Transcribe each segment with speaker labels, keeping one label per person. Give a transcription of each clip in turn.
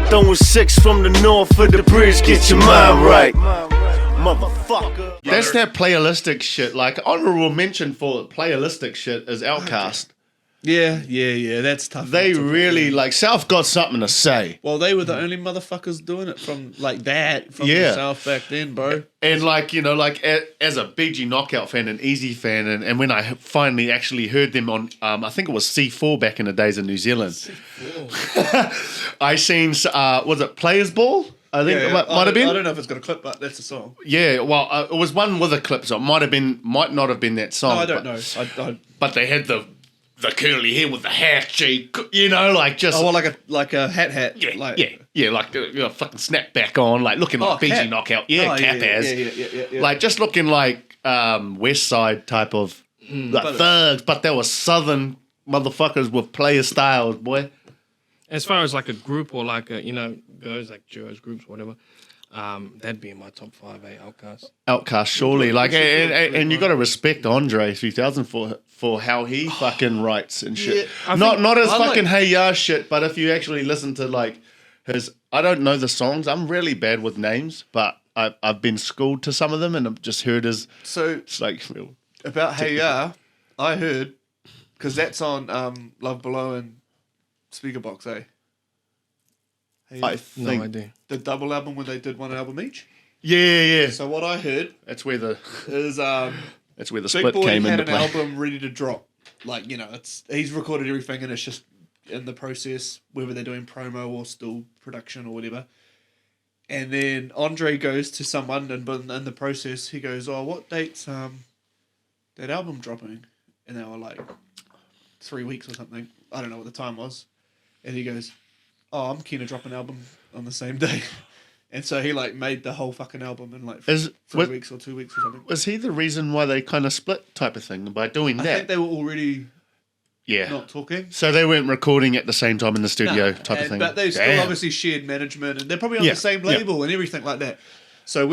Speaker 1: Throwing six from the north for the bridge, get your mind right. Motherfucker.
Speaker 2: That's that playalistic shit. Like, honourable mention for playalistic shit is Outkast.
Speaker 3: Yeah, that's tough.
Speaker 2: They really, like, South got something to say.
Speaker 3: Well, they were the only motherfuckers doing it from, like, that, from the South back then, bro.
Speaker 2: And, like, you know, like, as a BG Knockout fan and Easy fan, and when I finally actually heard them on, I think it was C4 back in the days in New Zealand. C4. I seen, was it Players Ball? I think it might have been.
Speaker 3: I don't know if it's got a clip, but that's a song.
Speaker 2: Yeah, well, it was one with a clip, so it might not have been that song.
Speaker 3: No, I don't know.
Speaker 2: But they had the curly hair with the hat cheek, you know, like just...
Speaker 3: Oh, well, like a hat.
Speaker 2: Yeah,
Speaker 3: like,
Speaker 2: like the fucking snapback on, like looking like BG Knockout. Yeah, cap as.
Speaker 3: Yeah.
Speaker 2: Like just looking like West Side type of like thugs, but they were Southern motherfuckers with player styles, boy.
Speaker 4: As far as like a group or like a, you know, goes like duos, groups, whatever, that'd be in my top 5, Outkast.
Speaker 2: Outkast, surely. Like, and you got to respect Andre 3000 for how he fucking writes and shit.
Speaker 4: Yeah,
Speaker 2: not as fucking Hey Ya shit, but if you actually listen to like his, I don't know the songs. I'm really bad with names, but I've been schooled to some of them and I've just heard his. So it's like real
Speaker 3: about Hey Ya, I heard because that's on Love Below and Speaker Box, eh? Hey,
Speaker 2: I think
Speaker 4: no idea.
Speaker 3: The double album when they did one album each.
Speaker 2: Yeah.
Speaker 3: So what I heard
Speaker 2: that's where the
Speaker 3: Big
Speaker 2: split
Speaker 3: Boy
Speaker 2: came
Speaker 3: had
Speaker 2: into
Speaker 3: an
Speaker 2: play.
Speaker 3: album ready to drop. Like, you know, he's recorded everything and it's just in the process, whether they're doing promo or still production or whatever. And then Andre goes to someone and in the process he goes, "Oh, what date's that album dropping?" And they were like 3 weeks or something. I don't know what the time was. And he goes, "Oh, I'm keen to drop an album on the same day." And so he like made the whole fucking album in like 3 weeks or 2 weeks or something.
Speaker 2: Was he the reason why they kind of split type of thing by doing that?
Speaker 3: I think they were already not talking.
Speaker 2: So they weren't recording at the same time in the studio type of thing.
Speaker 3: But they still obviously shared management and they're probably on the same label and everything like that. So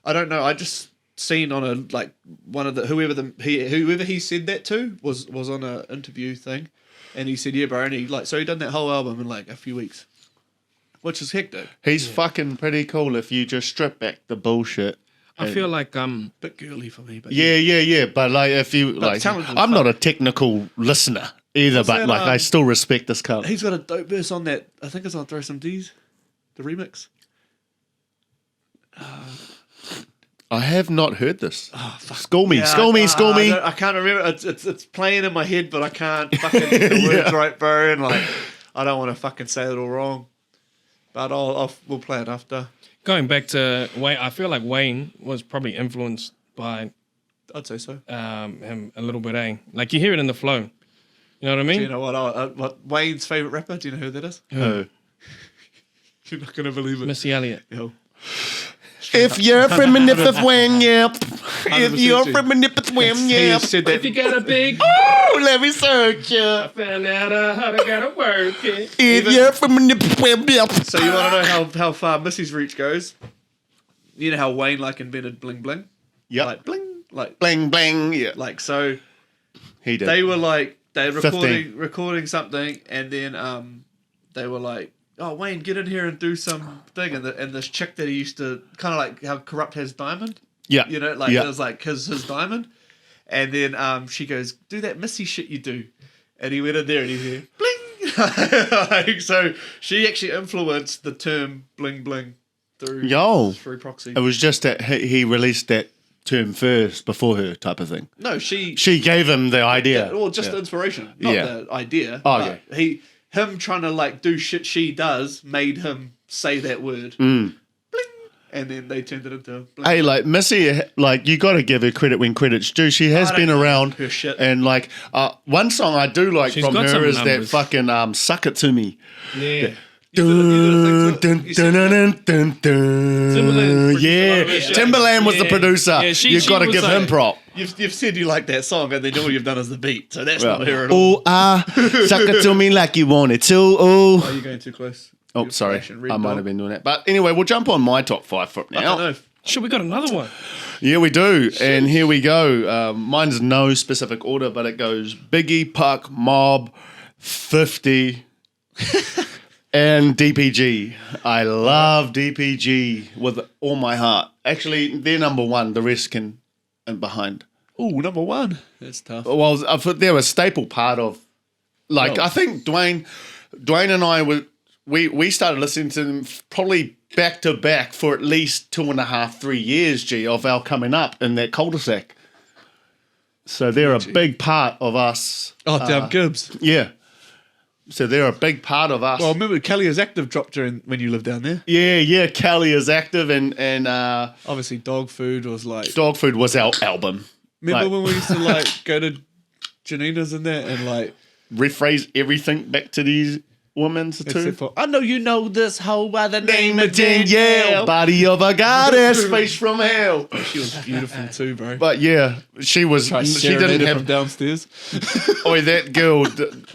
Speaker 3: I don't know, I just seen on a like one of the whoever he said that to was on an interview thing. And he said, "Yeah, bro," and he done that whole album in like a few weeks, which is hectic.
Speaker 2: He's fucking pretty cool if you just strip back the bullshit.
Speaker 4: I feel like
Speaker 3: bit girly for me, but
Speaker 2: yeah. But like if you like, I'm not a technical listener either, but like I still respect this cunt.
Speaker 3: He's got a dope verse on that. I think it's on Throw Some D's, the remix.
Speaker 2: I have not heard this.
Speaker 3: Oh, fuck.
Speaker 2: School me.
Speaker 3: I can't remember. It's playing in my head, but I can't fucking get the words right, bro. And like, I don't want to fucking say it all wrong. But we'll play it after.
Speaker 4: Going back to Wayne, I feel like Wayne was probably influenced by.
Speaker 3: I'd say so.
Speaker 4: Him a little bit, eh? Like you hear it in the flow. You know what I mean?
Speaker 3: Do you know what Wayne's favorite rapper? Do you know who that is?
Speaker 2: Who?
Speaker 3: You're not gonna believe it.
Speaker 4: Missy Elliott.
Speaker 3: Yo.
Speaker 2: If you're from a nip Wayne, yep. If you're from a nip Wayne, yep.
Speaker 4: If you got a big,
Speaker 2: oh, let me search you.
Speaker 4: I found out how to gotta work it.
Speaker 2: If you're from a nip Wayne, yep.
Speaker 3: So you want to know how far Missy's reach goes? You know how Wayne like invented bling bling?
Speaker 2: Yep.
Speaker 3: Like bling, like
Speaker 2: bling bling. Yeah.
Speaker 3: Like so.
Speaker 2: He did.
Speaker 3: They were recording something, and then they were like, "Oh, Wayne, get in here and do some thing." And this chick that he used to kind of like how Corrupt has Diamond.
Speaker 2: Yeah.
Speaker 3: You know, like it was like his Diamond. And then she goes, "Do that Missy shit you do." And he went in there and he's here, bling. Like, so she actually influenced the term bling bling through proxy.
Speaker 2: It was just that he released that term first before her type of thing.
Speaker 3: No, she
Speaker 2: gave him the idea.
Speaker 3: Yeah, or just the inspiration, not the idea.
Speaker 2: Oh,
Speaker 3: yeah. Him trying to like do shit she does made him say that word.
Speaker 2: Mm.
Speaker 3: Bling. And then they turned it into bling.
Speaker 2: Hey, like Missy, like you got to give her credit when credit's due. She has been around
Speaker 3: her shit.
Speaker 2: And like one song I do like from her is that fucking "Suck It To Me."
Speaker 4: Yeah.
Speaker 2: Dun, dun, dun, dun, dun, dun. Yeah, Timbaland was the producer. Yeah, you've got to give him prop.
Speaker 3: You've said you like that song, and then all you've done is the beat, so that's not her at all.
Speaker 2: Oh, suck it to me like you want it to. Oh,
Speaker 3: are you going too close?
Speaker 2: Oh, sorry, I might have been doing that. But anyway, we'll jump on my top 5 for now.
Speaker 3: I don't know.
Speaker 4: Sure, we got another one.
Speaker 2: Yeah, we do. And here we go. Mine's no specific order, but it goes Biggie, Puck, Mobb, 50. And DPG. I love DPG with all my heart. Actually, they're number one. The rest can and behind.
Speaker 3: Oh, number one. That's tough.
Speaker 2: Well, they're a staple part of. Like I think Dwayne and I we started listening to them probably back to back for at least 2.5, 3 years. Of our coming up in that cul-de-sac. So they're a big part of us.
Speaker 3: Oh, damn Gibbs.
Speaker 2: Yeah. So they're a big part of us.
Speaker 3: Well, remember Kelly is Active dropped during when you lived down there.
Speaker 2: Yeah. Kelly is Active and
Speaker 3: Obviously, Dog Food was like.
Speaker 2: Dog Food was our album.
Speaker 3: Remember
Speaker 2: like,
Speaker 3: when we used to like go to Janina's and that and like
Speaker 2: rephrase everything back to these women too.
Speaker 3: except for I know you know this hoe by the name of
Speaker 2: Danielle,
Speaker 3: Danielle.
Speaker 2: body of a goddess, face from hell.
Speaker 3: She was beautiful too, bro.
Speaker 2: But yeah, she was. She didn't
Speaker 3: from
Speaker 2: have.
Speaker 3: downstairs.
Speaker 2: Oh, that girl.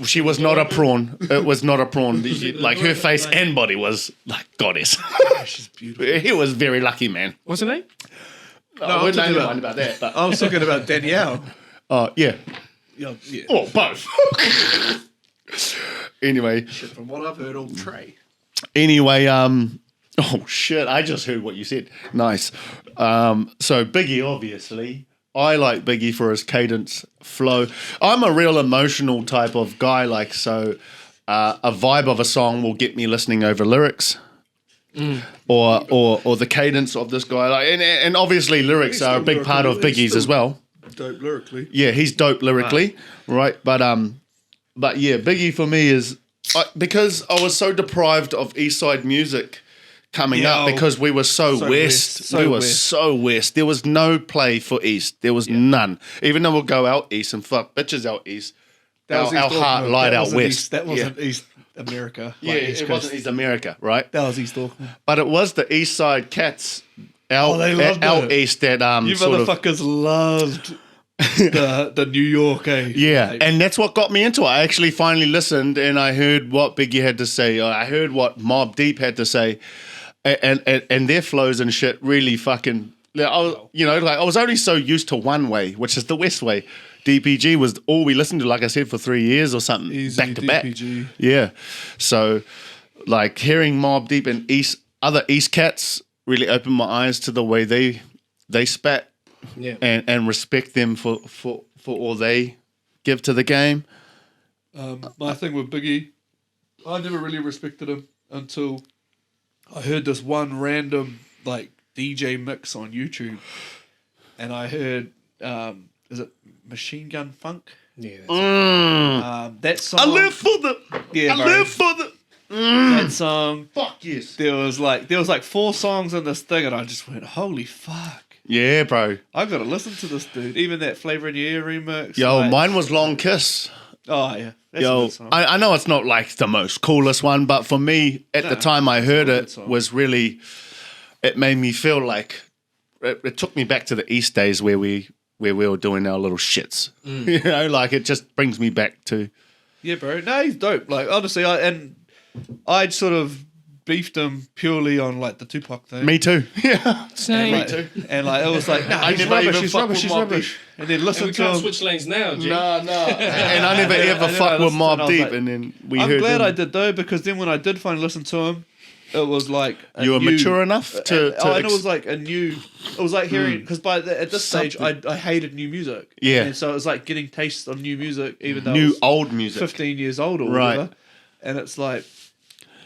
Speaker 2: She was not a prawn. It was not a prawn. Like her face and body was like goddess.
Speaker 3: She's beautiful.
Speaker 2: He was very lucky, man.
Speaker 4: What's her name?
Speaker 2: No,
Speaker 3: I'm
Speaker 2: we're not
Speaker 3: talking
Speaker 2: mind about that. But
Speaker 3: I was talking about Danielle.
Speaker 2: oh yeah.
Speaker 3: Yeah.
Speaker 2: Oh, both. Anyway.
Speaker 3: From what I've heard, all Trey.
Speaker 2: Anyway, oh shit, I just heard what you said. Nice. So Biggie, obviously. I like Biggie for his cadence flow. I'm a real emotional type of guy, like, so a vibe of a song will get me listening over lyrics. Or the cadence of this guy. Like, and obviously lyrics are a big part of Biggie's as well.
Speaker 3: Dope lyrically.
Speaker 2: Yeah, he's dope lyrically, right? But yeah, Biggie for me is because I was so deprived of East Side music coming up because we were so west. We were so west. There was no play for East. There was none. Even though we'll go out east and fuck bitches out east, our heart lied out west.
Speaker 3: That wasn't East America.
Speaker 2: Yeah, it wasn't East America, right?
Speaker 3: That was East Auckland.
Speaker 2: But it was the East Side cats out east that
Speaker 3: You
Speaker 2: sort of,
Speaker 3: motherfuckers loved the New York, eh?
Speaker 2: yeah, and that's what got me into it. I actually finally listened and I heard what Biggie had to say. I heard what Mobb Deep had to say, and their flows and shit really fucking. I was only so used to one way, which is the West way. DPG was all we listened to, like I said, for 3 years or something,
Speaker 3: Easy,
Speaker 2: back to back.
Speaker 3: DPG.
Speaker 2: Yeah, so like hearing Mobb Deep and other East cats really opened my eyes to the way they spat.
Speaker 4: Yeah.
Speaker 2: And respect them for all they give to the game.
Speaker 3: My thing with Biggie, I never really respected him until I heard this one random like DJ mix on YouTube, and I heard is it Machine Gun Funk?
Speaker 4: Yeah.
Speaker 3: That song.
Speaker 2: I live for the.
Speaker 3: Yeah,
Speaker 2: I
Speaker 3: bro.
Speaker 2: live for the.
Speaker 3: That song.
Speaker 2: Fuck yes.
Speaker 3: There was like 4 songs in this thing, and I just went, holy fuck.
Speaker 2: Yeah, bro.
Speaker 3: I gotta listen to this dude. Even that Flavor in Your Ear remix.
Speaker 2: Yo,
Speaker 3: like,
Speaker 2: mine was Long Kiss.
Speaker 3: Oh yeah. That's a
Speaker 2: Yo,
Speaker 3: good song.
Speaker 2: I know it's not like the most coolest one, but for me, at the time I heard
Speaker 3: a good
Speaker 2: it,
Speaker 3: song.
Speaker 2: was really, it made me feel like, it took me back to the East days where we were doing our little shits. You know, like it just brings me back to.
Speaker 3: Yeah, bro. No, he's dope. Like honestly, I'd sort of beefed him purely on like the Tupac thing.
Speaker 2: Me too. Yeah.
Speaker 4: Same.
Speaker 3: And, like, and like it was like, nah,
Speaker 2: I
Speaker 3: he's
Speaker 2: never
Speaker 3: rubbish,
Speaker 2: even
Speaker 3: he's
Speaker 2: fuck
Speaker 3: rubbish,
Speaker 2: with
Speaker 3: he's
Speaker 2: Mobb
Speaker 3: rubbish. And then
Speaker 4: And
Speaker 3: listen
Speaker 4: we
Speaker 3: to
Speaker 4: can't
Speaker 3: him.
Speaker 4: switch lanes now, G.
Speaker 2: No. And I never ever fucked with
Speaker 3: listened
Speaker 2: Mobb
Speaker 3: and I was
Speaker 2: Deep,
Speaker 3: like,
Speaker 2: and then we
Speaker 3: I'm
Speaker 2: heard
Speaker 3: glad
Speaker 2: them.
Speaker 3: I did though, because then when I did finally listen to him, it was like
Speaker 2: You were mature enough to
Speaker 3: and it was like a new. It was like hearing because at this stage I hated new music.
Speaker 2: Yeah.
Speaker 3: and so it was like getting tastes of new music, even though I
Speaker 2: new
Speaker 3: was
Speaker 2: old music.
Speaker 3: 15 years old or
Speaker 2: Right.
Speaker 3: whatever. And it's like,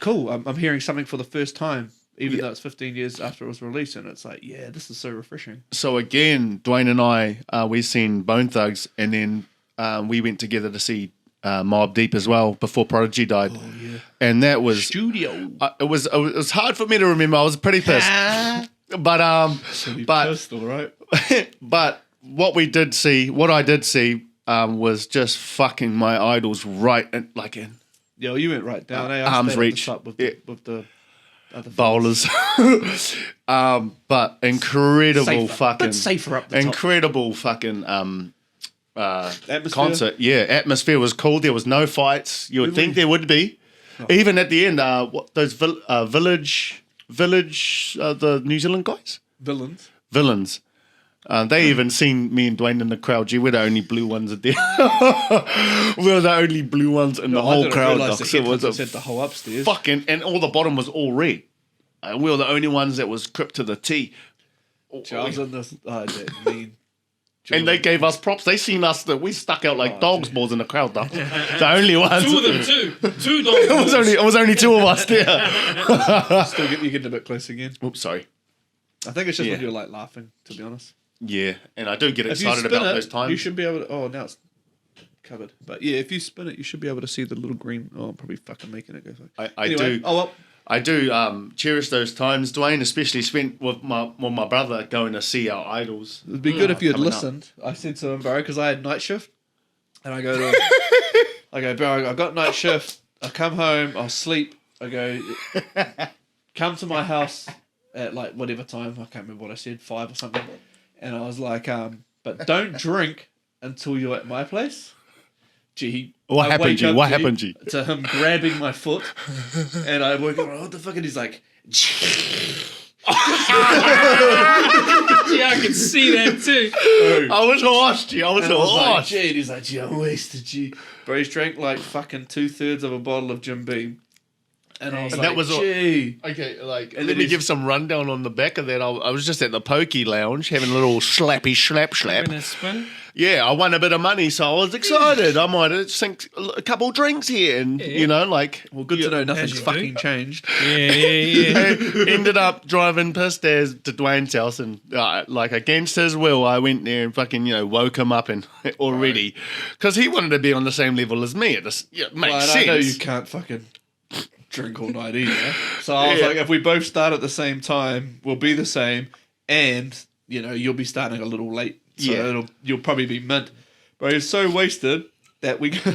Speaker 3: cool. I'm hearing something for the first time, even though it's 15 years after it was released, and it's like, yeah, this is so refreshing.
Speaker 2: So again, Dwayne and I, we seen Bone Thugs, and then we went together to see Mobb Deep as well before Prodigy died.
Speaker 3: Oh yeah,
Speaker 2: And that was
Speaker 3: studio.
Speaker 2: it was hard for me to remember. I was pretty pissed, but
Speaker 3: Pissed, all right.
Speaker 2: but what I did see was just fucking my idols right in, like in
Speaker 3: Yeah, you went right down. I
Speaker 2: arm's
Speaker 3: stayed at the
Speaker 2: reach.
Speaker 3: top with the other
Speaker 2: bowlers, but incredible
Speaker 3: Safer,
Speaker 2: fucking
Speaker 3: bit safer up the top.
Speaker 2: incredible fucking
Speaker 3: Atmosphere?
Speaker 2: concert. Yeah, atmosphere was cool. There was no fights. You would think there would be. Even at the end, what those village, the New Zealand guys,
Speaker 3: Villains.
Speaker 2: villains. They even seen me and Dwayne in the crowd. Gee, we're the only blue ones there. We're the only blue ones in the whole crowd.
Speaker 3: I
Speaker 2: Dog.
Speaker 3: didn't
Speaker 2: So
Speaker 3: realise
Speaker 2: it was
Speaker 3: the whole upstairs.
Speaker 2: fucking, and all the bottom was all red. We were the only ones that was cripped to the T.
Speaker 3: Charles and this, that mean.
Speaker 2: And they gave us props. They seen us that we stuck out like dogs balls in the crowd. Dog. The only ones.
Speaker 4: Two of them too. Two dogs.
Speaker 2: It was only two of us there.
Speaker 3: Still you getting a bit close again.
Speaker 2: Oops, sorry.
Speaker 3: I think it's just
Speaker 2: Yeah.
Speaker 3: when you're like laughing, to be honest.
Speaker 2: Yeah, and I do get
Speaker 3: If you
Speaker 2: excited
Speaker 3: spin
Speaker 2: about
Speaker 3: it,
Speaker 2: those times.
Speaker 3: you should be able to. Oh, now it's covered. But yeah, if you spin it, you should be able to see the little green. Oh, I'm probably fucking making it go.
Speaker 2: I
Speaker 3: Anyway,
Speaker 2: do.
Speaker 3: Oh well.
Speaker 2: I do cherish those times, Dwayne, especially spent with my brother going to see our idols.
Speaker 3: It'd be good if you had
Speaker 2: coming up.
Speaker 3: listened. I said to him, bro, because I had night shift, and I go to him, I go, bro, I got night shift. I come home, I'll sleep. I go, come to my house at like whatever time. I can't remember what I said, 5 or something. And I was like, but don't drink until you're at my place. Gee,
Speaker 2: What
Speaker 3: I
Speaker 2: happened,
Speaker 3: wake
Speaker 2: G?
Speaker 3: up,
Speaker 2: What happened, G?
Speaker 3: To him grabbing my foot, and I woke up. What the fuck? And he's like,
Speaker 4: Yeah, I can see that too.
Speaker 2: I was lost, G. I was
Speaker 3: and I was like,
Speaker 2: lost.
Speaker 3: gee, and he's like, gee, I'm wasted, gee. Bro, he's drank like fucking 2/3 of a bottle of Jim Beam. And I was
Speaker 2: And
Speaker 3: like,
Speaker 2: that was all-
Speaker 3: gee.
Speaker 2: Okay, like,
Speaker 3: And
Speaker 2: let
Speaker 3: then
Speaker 2: me
Speaker 3: he's-
Speaker 2: give some rundown on the back of that. I was just at the Pokey Lounge having a little slappy slap.
Speaker 4: Having a spin.
Speaker 2: Yeah, I won a bit of money, so I was excited. I might have sink a couple drinks here, and you know, like,
Speaker 3: Well, good to know nothing's
Speaker 4: as you
Speaker 3: fucking
Speaker 4: do.
Speaker 3: changed.
Speaker 4: Yeah.
Speaker 2: ended up driving pissed as to Dwayne's house, and like against his will, I went there and fucking woke him up and already because he wanted to be on the same level as me. It just makes
Speaker 3: Well, and
Speaker 2: sense.
Speaker 3: I know you can't fucking drink all night either. So I was
Speaker 2: Yeah.
Speaker 3: like, if we both start at the same time, we'll be the same, and you'll be starting a little late. So
Speaker 2: Yeah.
Speaker 3: you'll probably be mint. Bro, he's so wasted that we go.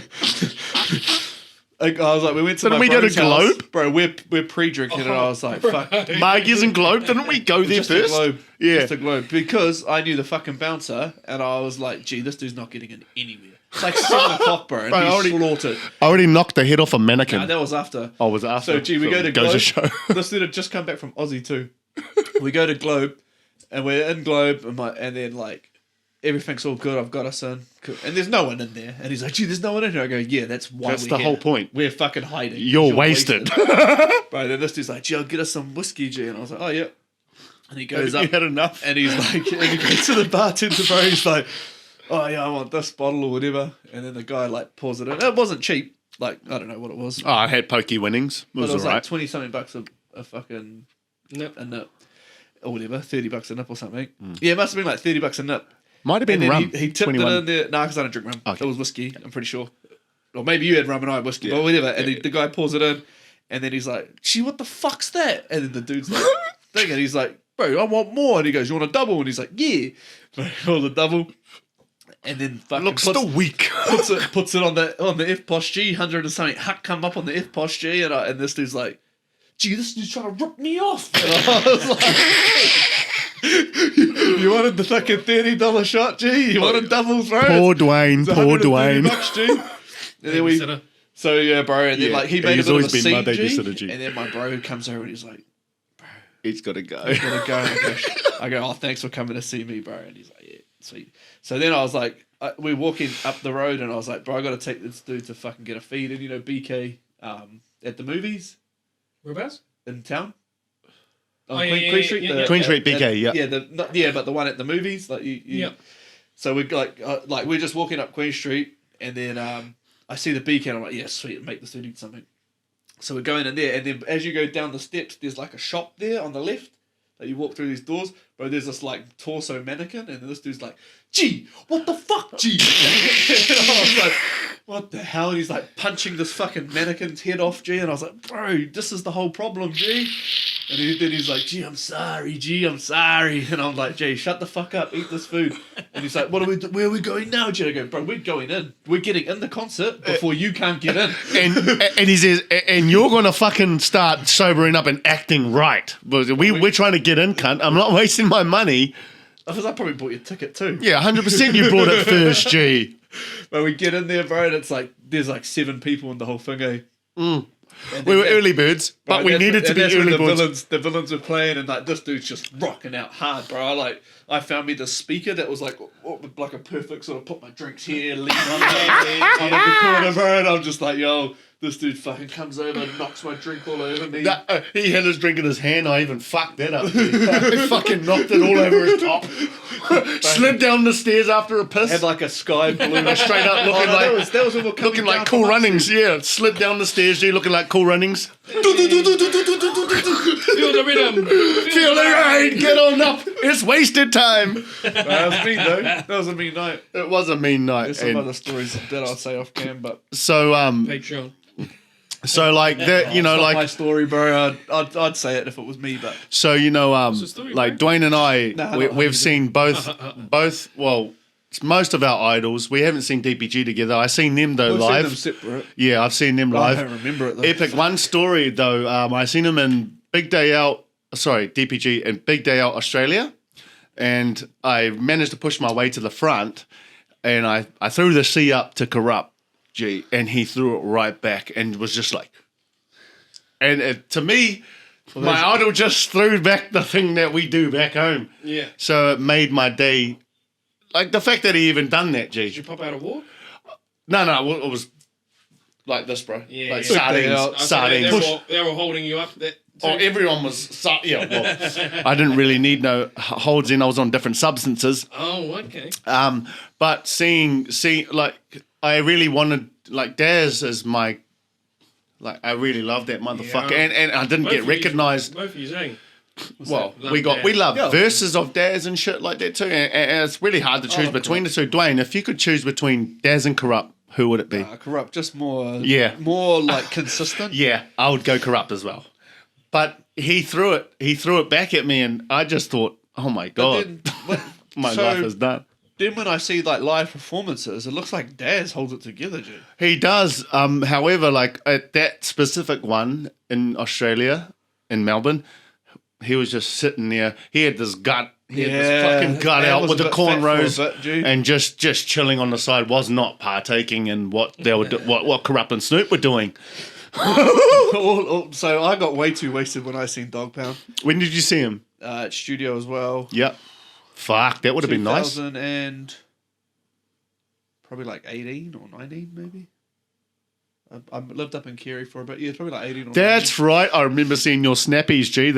Speaker 3: I was like, we went to
Speaker 2: Didn't
Speaker 3: my
Speaker 2: we go to
Speaker 3: bro's house.
Speaker 2: Globe?
Speaker 3: Bro, we're pre-drinking, and I was like, fuck.
Speaker 2: Margies and Globe, didn't we go there
Speaker 3: Just
Speaker 2: first?
Speaker 3: a Globe.
Speaker 2: Yeah.
Speaker 3: Just a Globe. Because I knew the fucking bouncer, and I was like, gee, this dude's not getting in anywhere. It's like 7 o'clock, bro, and
Speaker 2: Bro, I
Speaker 3: he's
Speaker 2: already-
Speaker 3: slaughtered.
Speaker 2: I already knocked the head off a mannequin.
Speaker 3: Nah, that was after.
Speaker 2: I was after.
Speaker 3: So, gee, we go to
Speaker 2: it goes
Speaker 3: Globe.
Speaker 2: to show.
Speaker 3: This dude had just come back from Aussie, too. We go to Globe, and we're in Globe, and then, like, everything's all good. I've got us in. And there's no one in there. And he's like, gee, there's no one in here. I go, yeah, that's why
Speaker 2: That's
Speaker 3: we're
Speaker 2: the
Speaker 3: here.
Speaker 2: whole point.
Speaker 3: We're fucking hiding.
Speaker 2: You're wasted.
Speaker 3: Bro, then this dude's like, gee, I'll get us some whiskey, G. And I was like, oh, yeah. And he goes
Speaker 2: You
Speaker 3: up.
Speaker 2: had enough.
Speaker 3: And he's like, and he goes to the bartender, bro. He's like, oh, yeah, I want this bottle or whatever. And then the guy, like, pours it in. It wasn't cheap. Like, I don't know what it was.
Speaker 2: Oh, I had pokey winnings. It
Speaker 3: But
Speaker 2: was
Speaker 3: it was
Speaker 2: alright.
Speaker 3: like 20 something bucks a fucking
Speaker 4: Nope.
Speaker 3: a nip. Or whatever, 30 bucks a nip or something. Yeah, it must have been like 30 bucks a nip.
Speaker 2: Might have been
Speaker 3: And then
Speaker 2: rum.
Speaker 3: he tipped
Speaker 2: 21.
Speaker 3: it in there. Nah, because I don't drink rum.
Speaker 2: Okay.
Speaker 3: It was whiskey, I'm pretty sure. Or maybe you had rum and I had whiskey, but whatever. And the guy pours it in, and then he's like, gee, what the fuck's that? And then the dude's like, thing, and he's like, bro, I want more. And he goes, you want a double? And he's like, yeah. All the double. And then fucking
Speaker 2: Looks
Speaker 3: puts,
Speaker 2: still weak.
Speaker 3: puts it on the FPOS G, 100 and something. Huck come up on the FPOS G, and this dude's like, gee, this dude's trying to rip me off. And I was like, you wanted the fucking $30 shot, G? You wanted doubles, bro?
Speaker 2: Poor Dwayne.
Speaker 3: It's
Speaker 2: Poor
Speaker 3: 130
Speaker 2: Dwayne.
Speaker 3: bucks, G. And then we,
Speaker 4: Babysitter.
Speaker 3: so yeah, bro. And then
Speaker 2: Yeah.
Speaker 3: like he
Speaker 2: Yeah,
Speaker 3: made a
Speaker 2: he's
Speaker 3: bit of a
Speaker 2: always been my
Speaker 3: scene, G.
Speaker 2: babysitter, G.
Speaker 3: And then my bro comes over and he's like,
Speaker 2: He's got to go.
Speaker 3: gotta go. I go, oh, thanks for coming to see me, bro. And he's like, yeah, sweet. So then I was like, we're walking up the road, and I was like, bro, I got to take this dude to fucking get a feed. And BK at the movies
Speaker 4: Whereabouts?
Speaker 3: in town. On
Speaker 4: Oh, yeah,
Speaker 3: Queen,
Speaker 4: yeah,
Speaker 3: Queen
Speaker 4: yeah,
Speaker 3: Street.
Speaker 4: yeah,
Speaker 3: the-
Speaker 4: yeah.
Speaker 2: Queen Street, BK, yeah.
Speaker 3: Yeah, but the one at the movies, like you.
Speaker 4: Yeah.
Speaker 3: So we like we're just walking up Queen Street, and then I see the BK, and I'm like, yeah, sweet, make this dude eat something. So we're going in there, and then as you go down the steps, there's like a shop there on the left. Like you walk through these doors, bro. There's this like torso mannequin, and this dude's like, "Gee, what the fuck, G?" And I was like, "What the hell?" And he's like punching this fucking mannequin's head off, G. And I was like, "Bro, this is the whole problem, G." And then he's like, "Gee, I'm sorry, G, I'm sorry." And I'm like, "Gee, shut the fuck up, eat this food." And he's like, "What are we? Where are we going now, G?" And I go, "Bro, we're going in. We're getting in the concert before you can't get in."
Speaker 2: and he says, and you're gonna fucking start sobering up and acting right. But we're trying to get in, cunt. I'm not wasting my money.
Speaker 3: Because I probably bought your ticket too.
Speaker 2: Yeah, 100% you brought it first, G.
Speaker 3: But we get in there, bro, and it's like there's like 7 people in the whole thing, eh?
Speaker 2: We were early birds, but
Speaker 3: Bro,
Speaker 2: we
Speaker 3: that's-
Speaker 2: needed to
Speaker 3: and
Speaker 2: be
Speaker 3: that's when
Speaker 2: early birds.
Speaker 3: the villains were playing, and like this dude's just rocking out hard, bro. I found me the speaker that was like a perfect sort of put my drinks here, lean on the corner, bro, and I'm just like, yo, this dude fucking comes over and knocks my drink all over me.
Speaker 2: He had his drink in his hand. I even fucked that up. I fucking knocked it all over his top. Slid down the stairs after a piss.
Speaker 3: Had like a sky blue
Speaker 2: Straight up looking like
Speaker 3: that was when we were coming
Speaker 2: looking
Speaker 3: down
Speaker 2: like Cool
Speaker 3: from
Speaker 2: Runnings. Yeah, slid down the stairs. G looking like Cool Runnings.
Speaker 4: Feel the rhythm.
Speaker 2: Feel the rain. Get on up. It's wasted time.
Speaker 3: That was mean though. That was a mean night.
Speaker 2: It was a mean night.
Speaker 3: There's some
Speaker 2: And
Speaker 3: other stories that I'll say off cam, but
Speaker 2: so
Speaker 4: Patreon.
Speaker 2: so like that, you know,
Speaker 3: it's not my
Speaker 2: like
Speaker 3: story, bro. I'd say it if it was me, but
Speaker 2: so you know,
Speaker 4: the story,
Speaker 2: like
Speaker 4: bro?
Speaker 2: Dwayne and I,
Speaker 3: Nah, not
Speaker 2: we've seen both. Well, it's most of our idols. We haven't seen DPG together. I've seen them though
Speaker 3: we've
Speaker 2: live.
Speaker 3: seen them separate.
Speaker 2: Yeah, I've seen them
Speaker 3: I
Speaker 2: live.
Speaker 3: don't remember it though.
Speaker 2: Epic. One story though, I seen him in Big Day Out. Sorry, DPG in Big Day Out Australia, and I managed to push my way to the front, and I threw the C up to Corrupt G, and he threw it right back, and was just like, and to me, my idol just threw back the thing that we do back home.
Speaker 4: Yeah.
Speaker 2: So it made my day. Like the fact that he even done that, G.
Speaker 4: Did you pop out a walk?
Speaker 2: No, it was like this, bro.
Speaker 4: Yeah,
Speaker 2: Like
Speaker 4: yeah.
Speaker 2: sardines, sardines.
Speaker 4: They were holding you up.
Speaker 2: Oh, everyone was. Yeah, well, I didn't really need no holds in. I was on different substances.
Speaker 4: Oh, okay.
Speaker 2: But seeing like I really wanted like Daz as my. Like I really loved that motherfucker,
Speaker 4: Yeah.
Speaker 2: and I didn't get recognised.
Speaker 4: Both of you saying.
Speaker 2: Well,
Speaker 4: Love
Speaker 2: we
Speaker 4: Daz.
Speaker 2: love
Speaker 3: Yeah.
Speaker 2: verses of Daz and shit like that too, and it's really hard to choose between the two. Dwayne, if you could choose between Daz and Corrupt, who would it be?
Speaker 3: Corrupt, just more.
Speaker 2: Yeah.
Speaker 3: More like consistent.
Speaker 2: Yeah, I would go Corrupt as well. But he threw it back at me, and I just thought, oh my god,
Speaker 3: Then, when-
Speaker 2: my
Speaker 3: so-
Speaker 2: life is done.
Speaker 3: Then when I see like live performances, it looks like Daz holds it together, dude.
Speaker 2: He does. However, like at that specific one in Australia, in Melbourne, he was just sitting there. He had this gut. He had this fucking gut
Speaker 3: Man
Speaker 2: out
Speaker 3: was
Speaker 2: with
Speaker 3: a
Speaker 2: the
Speaker 3: bit fat for a
Speaker 2: cornrows
Speaker 3: bit, G.
Speaker 2: and just chilling on the side. Was not partaking in what they were what Corrupt and Snoop were doing.
Speaker 3: So I got way too wasted when I seen Dogg Pound
Speaker 2: When did you see him?
Speaker 3: at studio as well.
Speaker 2: Yep. Fuck, that would have been nice.
Speaker 3: 2000 and probably like 18 or 19 maybe. I lived up in Kerry for a bit. Yeah, it's probably like 18 or
Speaker 2: That's right. I remember seeing your snappies, G.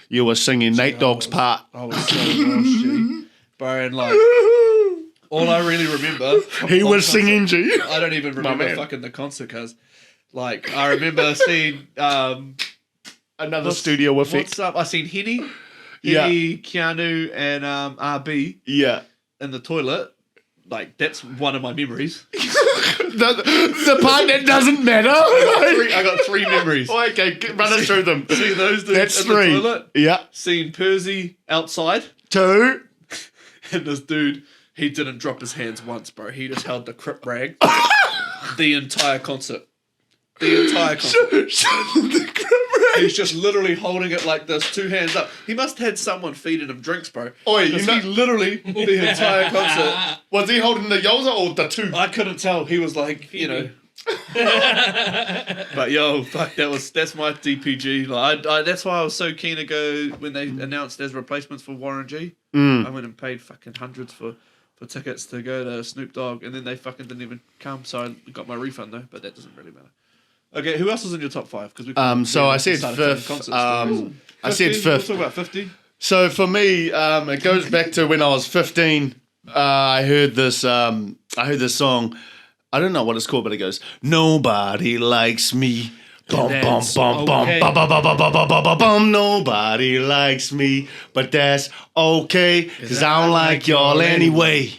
Speaker 2: You were singing Nate Dogg's part.
Speaker 3: 19. I was so lost, G. Bro, and like all I really remember from
Speaker 2: He
Speaker 3: one
Speaker 2: was
Speaker 3: concert-
Speaker 2: singing, G.
Speaker 3: I don't even remember
Speaker 2: man.
Speaker 3: fucking the concert, cuz like I remember seeing
Speaker 2: Another studio effect.
Speaker 3: what's up? I seen Henny,
Speaker 2: Yeah.
Speaker 3: Keanu, and RB
Speaker 2: Yeah.
Speaker 3: in the toilet. Like that's one of my memories.
Speaker 2: The part that doesn't matter.
Speaker 3: I got three memories.
Speaker 2: Okay, run us through them.
Speaker 3: See those dudes
Speaker 2: That's
Speaker 3: in
Speaker 2: three.
Speaker 3: the toilet.
Speaker 2: Yeah.
Speaker 3: Seeing Percy outside,
Speaker 2: 2.
Speaker 3: and this dude, he didn't drop his hands once, bro. He just held the crip rag the entire concert. The entire concert. He's just literally holding it like this, two hands up. He must have had someone feeding him drinks, bro.
Speaker 2: Oi, you
Speaker 3: 'Cause
Speaker 2: know-
Speaker 3: he literally, the entire concert,
Speaker 2: Was he holding the Yoza or the 2?
Speaker 3: I couldn't tell. He was like, you know. But yo, fuck, that's my DPG. Like, that's why I was so keen to go when they announced as replacements for Warren G. I went and paid fucking hundreds for tickets to go to Snoop Dogg, and then they fucking didn't even come. So I got my refund though, but that doesn't really matter. Okay, who else was in your top 5? Because
Speaker 2: So I said fifth. I said
Speaker 3: We'll
Speaker 2: fifth.
Speaker 3: talk about 50.
Speaker 2: So for me, it goes back to when I was 15. I heard this song. I don't know what it's called, but it goes, "Nobody likes me." Bum bum
Speaker 4: That's
Speaker 2: bum bum
Speaker 4: okay.
Speaker 2: bum bum bum bum bum bum bum bum. Nobody likes me, but that's okay, 'cause I don't like y'all anyway.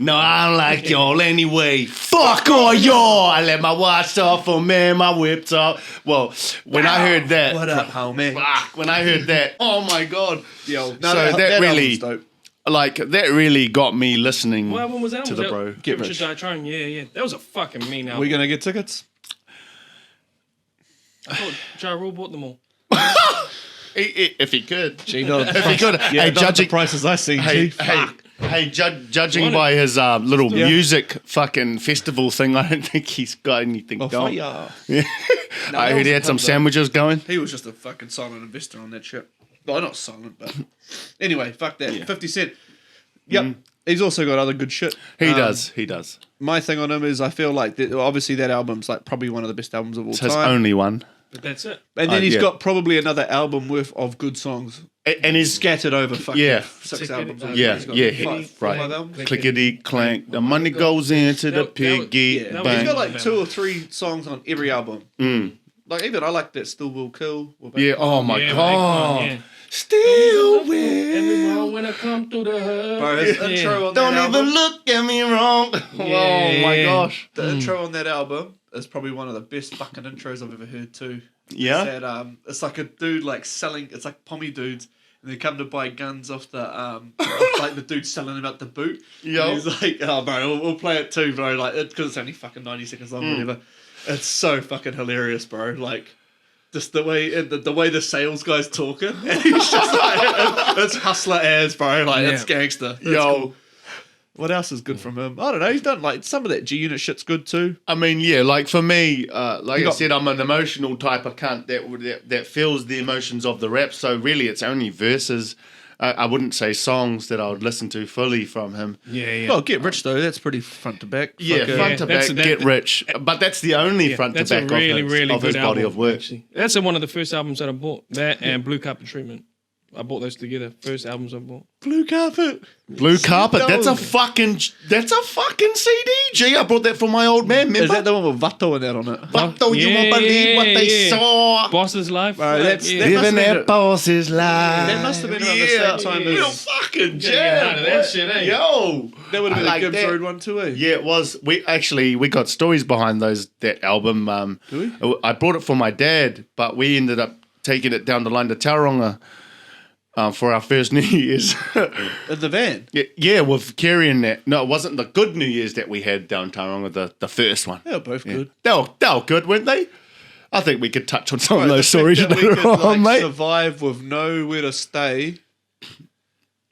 Speaker 2: No, I don't like y'all anyway. Fuck all y'all. I let my watch off for man, my whip top. Well, when I heard that,
Speaker 3: What up, homie?
Speaker 2: fuck, when I heard that, oh my god.
Speaker 3: Yo,
Speaker 2: So that really-
Speaker 3: album's dope.
Speaker 2: Like, that really got me listening
Speaker 4: What album was that?
Speaker 2: to
Speaker 4: Was
Speaker 2: the
Speaker 4: that
Speaker 2: bro.
Speaker 3: Get
Speaker 4: Richard
Speaker 3: Rich.
Speaker 4: Die Trying? Yeah. That was a fucking mean album.
Speaker 3: We gonna get tickets?
Speaker 4: I thought Ja Rule bought them all.
Speaker 2: If he could.
Speaker 3: If
Speaker 2: he could. Hey, judging,
Speaker 3: prices I see.
Speaker 2: judging by his little music fucking festival thing, I don't think he's got anything going.
Speaker 3: Yeah.
Speaker 2: I heard he had some sandwiches going.
Speaker 3: He was just a fucking silent investor on that shit. Well, not silent, but anyway, fuck that. 50 Cent. Yep. He's also got other good shit.
Speaker 2: He does.
Speaker 3: My thing on him is I feel like obviously that album's like probably one of the best albums of all
Speaker 2: It's
Speaker 3: time.
Speaker 2: his only one.
Speaker 4: But that's it.
Speaker 3: And then he's got probably another album worth of good songs.
Speaker 2: And he's
Speaker 3: Scattered over fucking
Speaker 2: Yeah.
Speaker 3: 6 albums.
Speaker 2: Yeah,
Speaker 3: He's got
Speaker 2: yeah,
Speaker 3: five
Speaker 2: right.
Speaker 3: albums.
Speaker 2: clickety clank. The money goes into the piggy
Speaker 3: Yeah. He's
Speaker 2: bank.
Speaker 3: got like 2 or 3 songs on every album. Like even I like that Still Will Kill.
Speaker 2: Yeah. Oh my
Speaker 4: Yeah,
Speaker 2: god.
Speaker 4: yeah.
Speaker 2: Still
Speaker 4: Every
Speaker 2: will.
Speaker 4: morning when I come through the hood.
Speaker 3: Bro, his intro on
Speaker 2: Don't
Speaker 3: that
Speaker 2: even
Speaker 3: album.
Speaker 2: look at me wrong. Oh my gosh.
Speaker 3: The intro on that album is probably one of the best fucking intros I've ever heard too.
Speaker 2: Yeah.
Speaker 3: It's, that, it's like a dude like selling. It's like pommy dudes, and they come to buy guns off the like the dude selling them at the boot.
Speaker 2: Yo.
Speaker 3: And he's like, oh bro, we'll play it too, bro. Like because it's only fucking 90 seconds long, whatever. It's so fucking hilarious, bro. Like. Just the way the sales guy's talking, and he's just like, it's hustler as, bro. Like it's gangster. It's cool. What else is good from him? I don't know. He's done like some of that G Unit shit's good too.
Speaker 2: I mean, yeah, like for me, like I said, I'm an emotional type of cunt that feels the emotions of the rap. So really, it's only verses. I wouldn't say songs that I would listen to fully from him.
Speaker 4: Yeah.
Speaker 3: Well, Get Rich though, that's pretty front to back.
Speaker 2: Yeah, front to back, Get Rich. But that's the only front to
Speaker 4: That's
Speaker 2: back
Speaker 4: a really, really
Speaker 2: of his
Speaker 4: good
Speaker 2: body
Speaker 4: album,
Speaker 2: of work.
Speaker 4: actually. That's one of the first albums that I bought. That and Blue Carpet Treatment. I bought those together. First albums I bought.
Speaker 3: Blue Carpet.
Speaker 2: Blue Carpet. That's a fucking CD. G. I brought that for my old man. Remember?
Speaker 3: Is that the one with Vato and that on it?
Speaker 2: Vato, you won't believe what they saw.
Speaker 4: Boss's Life.
Speaker 3: That's-
Speaker 4: yeah.
Speaker 3: that-
Speaker 2: Living that boss's life.
Speaker 3: That must have been around the same time as.
Speaker 2: You fucking
Speaker 4: Get
Speaker 2: jam.
Speaker 4: out of that shit, eh?
Speaker 2: Yo.
Speaker 3: That would have been
Speaker 2: I
Speaker 3: a Gibbs
Speaker 2: that.
Speaker 3: Road one too, eh?
Speaker 2: Yeah, it was. We got stories behind that album.
Speaker 3: Do we?
Speaker 2: I brought it for my dad, but we ended up taking it down the line to Tauranga for our first New Year's.
Speaker 3: In the van.
Speaker 2: Yeah, with carrying that. No, it wasn't the good New Year's that we had down Tauranga, the first one.
Speaker 3: They were both good.
Speaker 2: They were good, weren't they? I think we could touch on some of
Speaker 3: The
Speaker 2: those
Speaker 3: fact
Speaker 2: stories
Speaker 3: that we
Speaker 2: later
Speaker 3: could,
Speaker 2: on,
Speaker 3: like,
Speaker 2: mate.
Speaker 3: survive with nowhere to stay.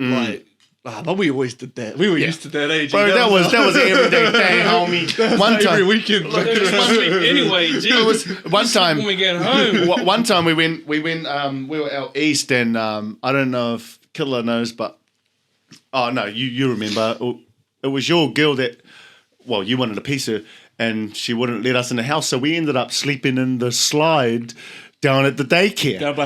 Speaker 3: Like, but we always did that. We were used to that age.
Speaker 2: Bro, that was an everyday thing, homie. One
Speaker 3: every
Speaker 2: time,
Speaker 3: weekend.
Speaker 4: Anyway, G.
Speaker 2: it was one time.
Speaker 4: When we get home.
Speaker 2: One time we were out east, and I don't know if Killer knows, but oh no, you remember? It was your girl that, well, you wanted a piece of, and she wouldn't let us in the house, so we ended up sleeping in the slide down at the daycare.
Speaker 3: Down by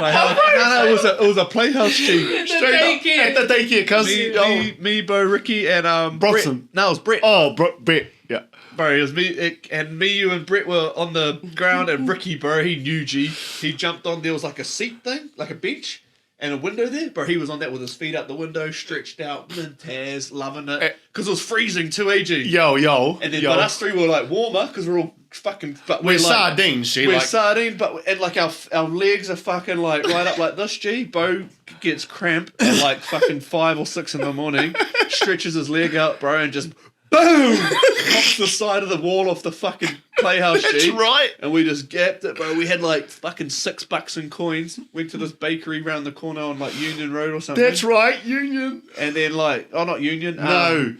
Speaker 3: no, it was a playhouse G.
Speaker 2: Straight up at the daycare, cuz.
Speaker 3: Me, Bo, Ricky, and
Speaker 2: Bronson.
Speaker 3: Brett. No, it was Brett.
Speaker 2: Oh, Brett, yeah.
Speaker 3: Bro, it was me, you, and Brett were on the ground, and Ricky, bro, he knew G. He jumped on. There was like a seat thing, like a bench, and a window there. Bro, he was on that with his feet out the window, stretched out, Taz, loving it, because it was freezing too, AG.
Speaker 2: Yo.
Speaker 3: And then, but us three were like warmer because we're all fucking. But
Speaker 2: We're
Speaker 3: like,
Speaker 2: sardines, G.
Speaker 3: We're
Speaker 2: Like,
Speaker 3: sardine, but and like our legs are fucking like right up like this. G. Bo gets cramp at like fucking 5 or 6 in the morning, stretches his leg out, bro, and just boom pops the side of the wall off the fucking playhouse.
Speaker 2: that's
Speaker 3: G.
Speaker 2: right.
Speaker 3: And we just gapped it, bro. We had like fucking $6 in coins. Went to this bakery round the corner on like Union Road or something.
Speaker 2: That's right, Union.
Speaker 3: And then like, oh, not Union.
Speaker 2: No.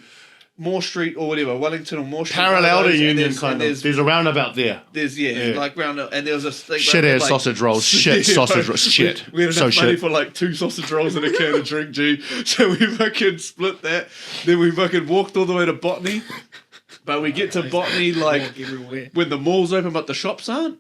Speaker 3: Moore Street or whatever, Wellington or Moore Street.
Speaker 2: Parallel to
Speaker 3: and
Speaker 2: Union,
Speaker 3: there's-
Speaker 2: kind
Speaker 3: and
Speaker 2: of. There's a roundabout there.
Speaker 3: There's like round and there was a thing.
Speaker 2: Shit ass sausage rolls. Shit sausage rolls. Shit.
Speaker 3: We had
Speaker 2: So
Speaker 3: enough money
Speaker 2: shit.
Speaker 3: for like 2 sausage rolls and a can of drink, G. So we fucking split that. Then we fucking walked all the way to Botany. But we get to Botany like
Speaker 4: Everywhere.
Speaker 3: when the mall's open but the shops aren't.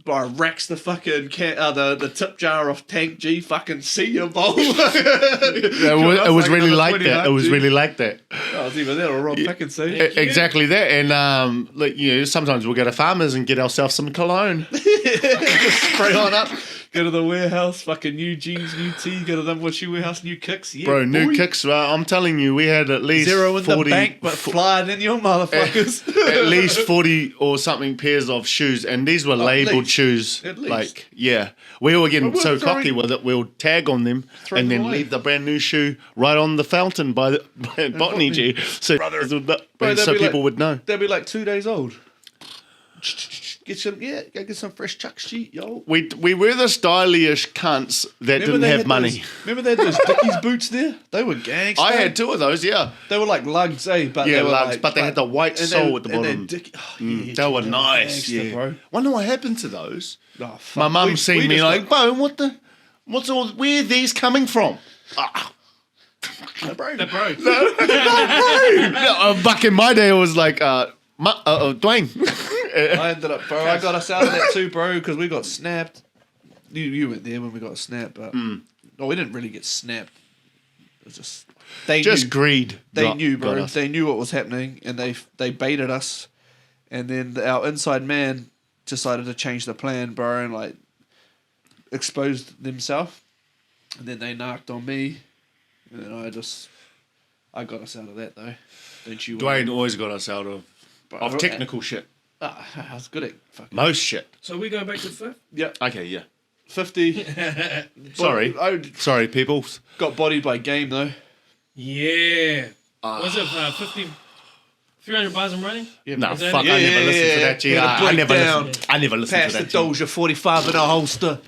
Speaker 3: Bro, racks the fucking the tip jar off Tank G. Fucking see your bowl.
Speaker 2: It was really like that. It was really like that.
Speaker 3: Oh, it's either that or Rob Pickens, see?
Speaker 2: Exactly that. And like, sometimes we'll go to Farmers and get ourselves some cologne.
Speaker 3: Just spray on up. Go to the warehouse, fucking new jeans, new tee. Go to the Whatchu warehouse, new kicks. Yeah,
Speaker 2: Bro, new
Speaker 3: boy.
Speaker 2: kicks. I'm telling you, we had at least
Speaker 3: 0 in
Speaker 2: 40,
Speaker 3: the bank, but flying in your motherfuckers.
Speaker 2: at least 40 or something pairs of shoes, and these were labeled
Speaker 3: least.
Speaker 2: shoes.
Speaker 3: At least.
Speaker 2: Like, yeah, we were getting
Speaker 3: But we're
Speaker 2: so
Speaker 3: throwing-
Speaker 2: cocky with it. We'll tag on them
Speaker 3: Throw
Speaker 2: and
Speaker 3: them
Speaker 2: then
Speaker 3: away.
Speaker 2: leave the brand new shoe right on the fountain by Botany G, so
Speaker 3: Bro,
Speaker 2: so
Speaker 3: they'd be
Speaker 2: people
Speaker 3: like-
Speaker 2: would know.
Speaker 3: They'll be like 2 days old. go get some fresh chuck sheet, yo.
Speaker 2: We were the stylish cunts that didn't
Speaker 3: they
Speaker 2: have
Speaker 3: had
Speaker 2: money.
Speaker 3: Remember they had those Dickies boots there? They were gangster.
Speaker 2: I had 2 of those, yeah.
Speaker 3: They were like lugs, eh? But
Speaker 2: Yeah,
Speaker 3: they were
Speaker 2: lugs,
Speaker 3: like,
Speaker 2: but they had the white
Speaker 3: and
Speaker 2: sole at the
Speaker 3: and
Speaker 2: bottom. They were nice,
Speaker 3: gangster,
Speaker 2: yeah.
Speaker 3: bro.
Speaker 2: Wonder what happened to those.
Speaker 3: Oh, fuck.
Speaker 2: My mum
Speaker 3: We
Speaker 2: seen me
Speaker 3: just
Speaker 2: like, Bo, where are these coming from? Ah.
Speaker 3: got- bro.
Speaker 4: That bro.
Speaker 2: Back in my day, it was like, Dwayne.
Speaker 3: I ended up, bro. I got us out of that too, bro, because we got snapped. You weren't there when we got snapped, but no, we didn't really get snapped. It was just they
Speaker 2: Just
Speaker 3: knew.
Speaker 2: greed.
Speaker 3: They knew,
Speaker 2: got
Speaker 3: bro.
Speaker 2: us.
Speaker 3: They knew what was happening, and they baited us. And then our inside man decided to change the plan, bro, and like exposed themselves. And then they knocked on me, and then I got us out of that though. Don't you?
Speaker 2: Dwayne always got us out of
Speaker 3: Bro,
Speaker 2: technical shit.
Speaker 3: I was good at fucking.
Speaker 2: Most shit.
Speaker 4: So we going back to 5th?
Speaker 3: Yeah,
Speaker 2: Okay, yeah.
Speaker 3: 50.
Speaker 2: Sorry.
Speaker 3: I
Speaker 2: Sorry, people.
Speaker 3: got bodied by Game though.
Speaker 4: Yeah. Was it 50? 300 bars and running?
Speaker 3: Yeah,
Speaker 2: No,
Speaker 4: Is that
Speaker 2: fuck,
Speaker 4: it?
Speaker 2: I never listened to that.
Speaker 3: We had a
Speaker 2: I never
Speaker 3: breakdown.
Speaker 2: listened. I never listened
Speaker 3: Pass
Speaker 2: to
Speaker 3: the
Speaker 2: that. G.
Speaker 3: Doja 45 in a holster.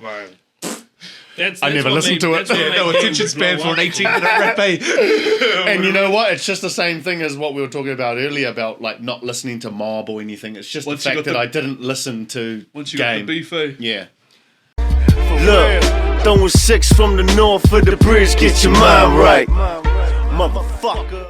Speaker 4: That's
Speaker 2: I never
Speaker 4: what
Speaker 2: listened to it.
Speaker 4: that's what made
Speaker 3: No
Speaker 4: Game
Speaker 3: attention span
Speaker 4: blow
Speaker 3: for
Speaker 4: up.
Speaker 3: an 18-minute rap, eh?
Speaker 2: And you know what? It's just the same thing as what we were talking about earlier about like not listening to Mob or anything. It's just
Speaker 3: Once
Speaker 2: the
Speaker 3: you
Speaker 2: fact
Speaker 3: got
Speaker 2: that
Speaker 3: the-
Speaker 2: I didn't listen to
Speaker 3: Once you
Speaker 2: Game.
Speaker 3: got the beef, eh?
Speaker 2: Yeah.
Speaker 1: Look, throwing 6 from the north of the bridge, get your mind right. Motherfucker.